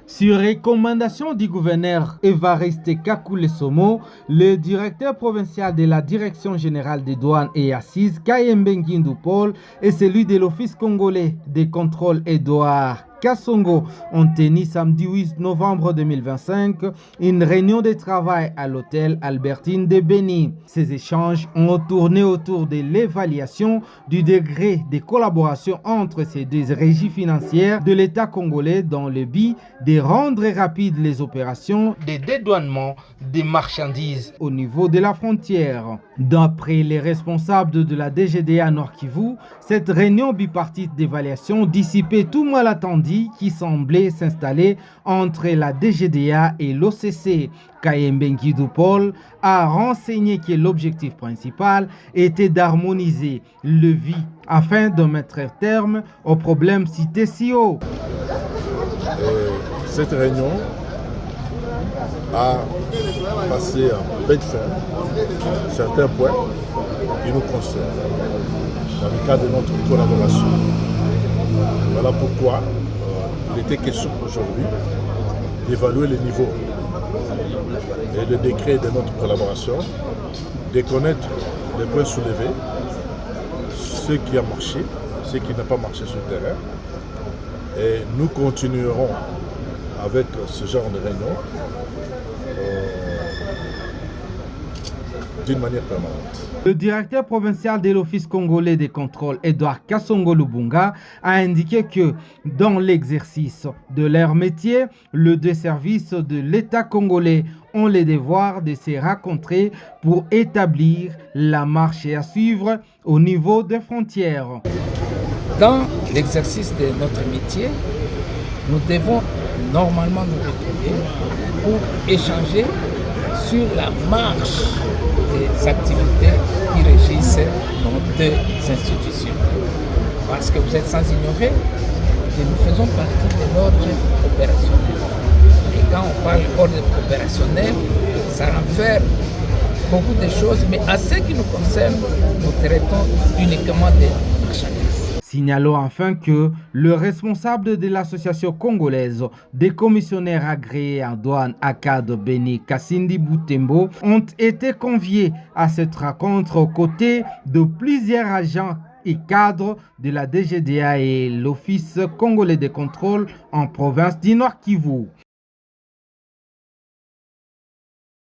Sur recommandation du gouverneur Évariste Kakule-Somo, le directeur provincial de la Direction générale des douanes et assises, Kayembe Ngindou Paul, et celui de l'Office congolais des contrôles Edouard Kassongo ont tenu samedi 8 novembre 2025 une réunion de travail à l'hôtel Albertine de Béni. Ces échanges ont tourné autour de l'évaluation du degré de collaboration entre ces deux régies financières de l'État congolais dans le but de rendre rapides les opérations de dédouanement des marchandises au niveau de la frontière. D'après les responsables de la DGDA Nord Kivu, cette réunion bipartite d'évaluation dissipait tout malentendu qui semblait s'installer entre la DGDA et l'OCC. Kayembe Ngindou Paul a renseigné que l'objectif principal était d'harmoniser le vie afin de mettre terme aux problèmes cités si haut. Cette réunion a passé à belle fin certains points qui nous concernent dans le cadre de notre collaboration. Voilà pourquoi il était question aujourd'hui d'évaluer le niveau et le décret de notre collaboration, de connaître les points soulevés, ce qui a marché, ce qui n'a pas marché sur le terrain. Et nous continuerons avec ce genre de réunion d'une manière permanente. Le directeur provincial de l'Office congolais des contrôles, Edouard Kassongo Lubunga, a indiqué que dans l'exercice de leur métier, les deux services de l'État congolais ont le devoir de se rencontrer pour établir la marche à suivre au niveau des frontières. Dans l'exercice de notre métier, nous devons normalement nous retrouver pour échanger sur la marche des activités qui régissent nos deux institutions. Parce que vous êtes sans ignorer que nous faisons partie de l'ordre opérationnel. Et quand on parle d'ordre opérationnel, ça renferme beaucoup de choses, mais à ce qui nous concerne, nous traitons uniquement des marchandises. Signalons enfin que le responsable de l'association congolaise des commissionnaires agréés en douane ACAD Béni Kassindi Boutembo ont été conviés à cette rencontre aux côtés de plusieurs agents et cadres de la DGDA et l'Office congolais de contrôle en province du Nord Kivu.